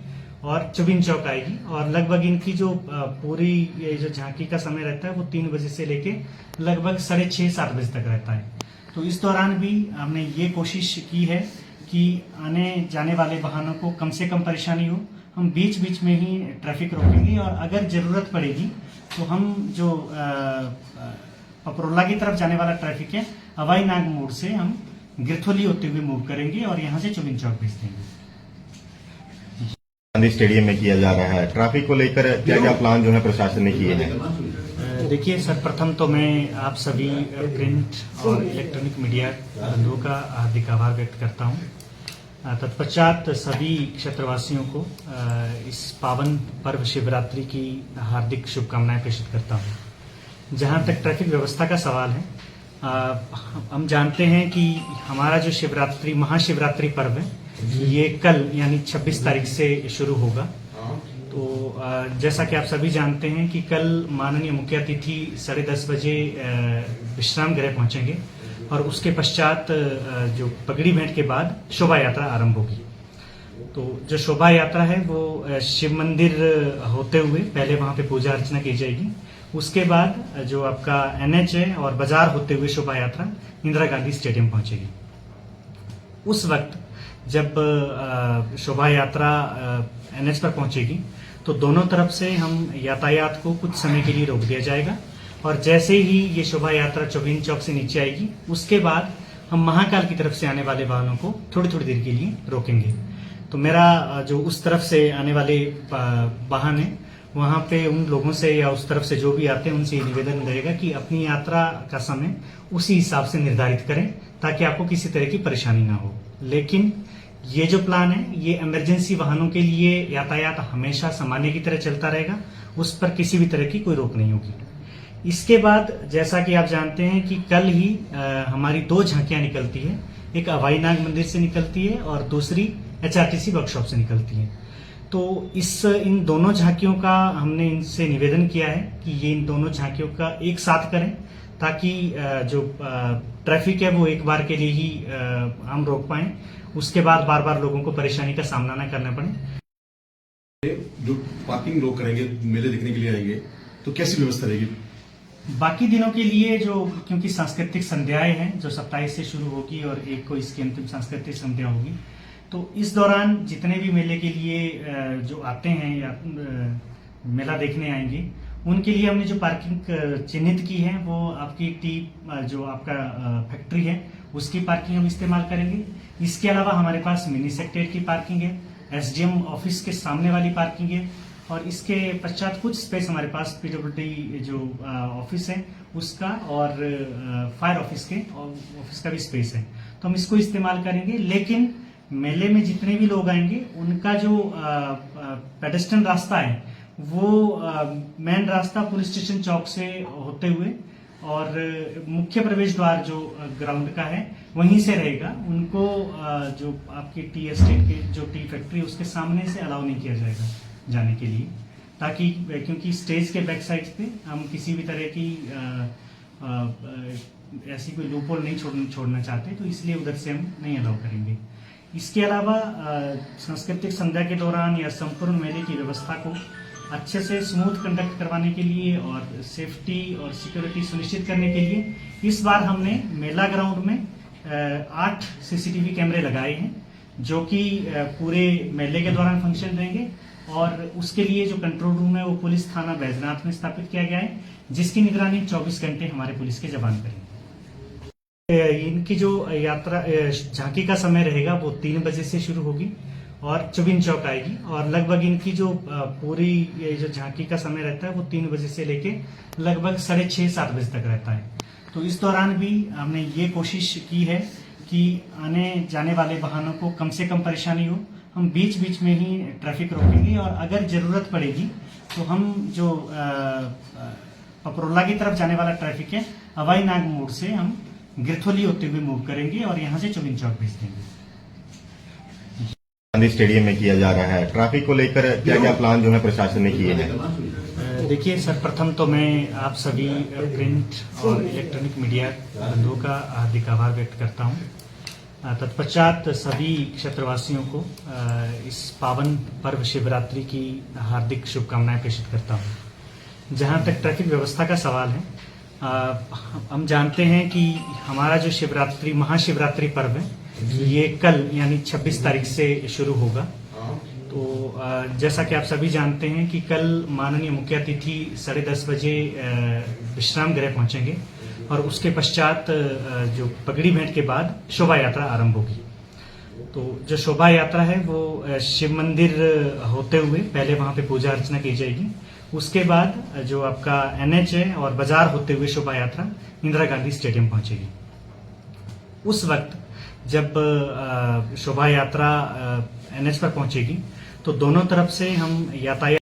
और चौबीन चौक आएगी और लगभग इनकी जो पूरी ये जो झांकी का समय रहता है वो 3 बजे से लेके लगभग 6:30-7 बजे तक रहता है। तो इस दौरान भी हमने ये कोशिश की है कि आने जाने वाले वाहनों को कम से कम परेशानी हो। हम बीच बीच में ही ट्रैफिक रोकेंगे और अगर जरूरत पड़ेगी तो हम जो पपरोला की तरफ जाने वाला ट्रैफिक है अवाई नाग मोड़ से हम गिरथोली होते हुए मूव करेंगे और यहाँ से चौबीन चौक भेज देंगे। गांधी स्टेडियम में किया जा रहा है, ट्रैफिक को लेकर क्या क्या प्लान जो है प्रशासन ने किए हैं? देखिए सर, प्रथम तो मैं आप सभी प्रिंट और इलेक्ट्रॉनिक मीडिया बंधुओं का हार्दिक आभार व्यक्त करता हूं। तत्पश्चात सभी क्षेत्रवासियों को इस पावन पर्व शिवरात्रि की हार्दिक शुभकामनाएं प्रेषित करता हूं। जहां तक ट्रैफिक व्यवस्था का सवाल है, हम जानते हैं कि हमारा जो शिवरात्रि महाशिवरात्रि पर्व है ये कल यानी 26 तारीख से शुरू होगा। तो जैसा कि आप सभी जानते हैं कि कल माननीय मुख्य अतिथि 10:30 बजे विश्राम गृह पहुंचेंगे और उसके पश्चात जो पगड़ी भेंट के बाद शोभा यात्रा आरंभ होगी। तो जो शोभा यात्रा है वो शिव मंदिर होते हुए पहले वहां पे पूजा अर्चना की जाएगी। उसके बाद जो आपका NH है और बाजार होते हुए शोभा यात्रा इंदिरा गांधी स्टेडियम पहुंचेगी। उस वक्त जब शोभा यात्रा एनएच पर पहुंचेगी तो दोनों तरफ से हम यातायात को कुछ समय के लिए रोक दिया जाएगा और जैसे ही ये शोभा यात्रा चौबीन चौक से नीचे आएगी उसके बाद हम महाकाल की तरफ से आने वाले वाहनों को थोड़ी थोड़ी देर के लिए रोकेंगे। तो मेरा जो उस तरफ से आने वाले वाहन है वहां पे उन लोगों से या उस तरफ से जो भी आते हैं उनसे ये निवेदन रहेगा कि अपनी यात्रा का समय उसी हिसाब से निर्धारित करें ताकि आपको किसी तरह की परेशानी ना हो। लेकिन ये जो प्लान है ये इमरजेंसी वाहनों के लिए यातायात हमेशा सामान्य की तरह चलता रहेगा, उस पर किसी भी तरह की कोई रोक नहीं होगी। इसके बाद जैसा कि आप जानते हैं कि कल ही हमारी 2 झांकियां निकलती है, एक अवाई नाग मंदिर से निकलती है और दूसरी एचआरटीसी वर्कशॉप से निकलती है। तो इन दोनों झांकियों का हमने इनसे निवेदन किया है कि ये इन दोनों झांकियों का एक साथ करें ताकि जो ट्रैफिक है वो एक बार के लिए ही हम रोक पाएं, उसके बाद बार बार लोगों को परेशानी का सामना न करना पड़े। जो पार्किंग लोग करेंगे, मेले देखने के लिए आएंगे, तो कैसी व्यवस्था रहेगी? बाकी दिनों के लिए जो क्योंकि सांस्कृतिक संध्याएं हैं जो 27 से शुरू होगी और 1 को इसकी अंतिम सांस्कृतिक संध्या होगी, तो इस दौरान जितने भी मेले के लिए जो आते हैं या मेला देखने आएंगे उनके लिए हमने जो पार्किंग चिन्हित की है वो आपकी जो आपका फैक्ट्री है उसकी पार्किंग हम इस्तेमाल करेंगे। इसके अलावा हमारे पास मिनी सेक्रेटरीट की पार्किंग है, एसडीएम ऑफिस के सामने वाली पार्किंग है और इसके पश्चात कुछ स्पेस हमारे पास पीडब्ल्यूडी जो ऑफिस है उसका और फायर ऑफिस का भी स्पेस है, तो हम इसको इस्तेमाल करेंगे। लेकिन मेले में जितने भी लोग आएंगे उनका जो पेडेस्ट्रियन रास्ता है वो मेन रास्ता पुलिस स्टेशन चौक से होते हुए और मुख्य प्रवेश द्वार जो ग्राउंड का है वहीं से रहेगा। उनको जो आपकी टी एस्टेट के जो टी फैक्ट्री उसके सामने से अलाउ नहीं किया जाएगा जाने के लिए, ताकि क्योंकि स्टेज के बैक साइड पे हम किसी भी तरह की ऐसी कोई लूपहोल नहीं छोड़ना चाहते, तो इसलिए उधर से हम नहीं अलाउ करेंगे। इसके अलावा सांस्कृतिक संध्या के दौरान या संपूर्ण मेले की व्यवस्था को अच्छे से स्मूथ कंडक्ट करवाने के लिए और सेफ्टी और सिक्योरिटी सुनिश्चित करने के लिए इस बार हमने मेला ग्राउंड में 8 सीसीटीवी कैमरे लगाए हैं जो कि पूरे मेले के दौरान फंक्शन रहेंगे और उसके लिए जो कंट्रोल रूम है वो पुलिस थाना बैजनाथ में स्थापित किया गया है, जिसकी निगरानी 24 घंटे हमारे पुलिस के जवान करेंगे। इनकी जो यात्रा झांकी का समय रहेगा वो 3 बजे से शुरू होगी और चौबीन चौक आएगी और लगभग इनकी जो पूरी जो झांकी का समय रहता है वो 3 बजे से लेके लगभग 6:30-7 बजे तक रहता है। तो इस दौरान भी हमने ये कोशिश की है कि आने जाने वाले वाहनों को कम से कम परेशानी हो। हम बीच बीच में ही ट्रैफिक रोकेंगे और अगर जरूरत पड़ेगी तो हम जो पपरोला की तरफ जाने वाला ट्रैफिक है अवाई नाग मोड़ से हम गिरथोली होते हुए मूव करेंगे और यहाँ से चौबीन चौक भेज देंगे। गांधी स्टेडियम में किया जा रहा है, ट्रैफिक को लेकर क्या क्या प्लान जो है प्रशासन ने किए हैं? देखिए सर, प्रथम तो मैं आप सभी प्रिंट और इलेक्ट्रॉनिक मीडिया बंधुओं का हार्दिक आभार व्यक्त करता हूँ। तत्पश्चात सभी क्षेत्रवासियों को इस पावन पर्व शिवरात्रि की हार्दिक शुभकामनाएं प्रेषित करता हूँ। जहाँ तक ट्रैफिक व्यवस्था का सवाल है, हम जानते हैं कि हमारा जो शिवरात्रि महाशिवरात्रि पर्व है ये कल यानी 26 तारीख से शुरू होगा। तो जैसा कि आप सभी जानते हैं कि कल माननीय मुख्य अतिथि 10:30 बजे विश्राम गृह पहुंचेंगे और उसके पश्चात जो पगड़ी भेंट के बाद शोभा यात्रा आरंभ होगी। तो जो शोभा यात्रा है वो शिव मंदिर होते हुए पहले वहां पे पूजा अर्चना की जाएगी, उसके बाद जो आपका एनएच है और बाजार होते हुए शोभा यात्रा इंदिरा गांधी स्टेडियम पहुंचेगी। उस वक्त जब शोभा यात्रा एनएच पर पहुंचेगी तो दोनों तरफ से हम यातायात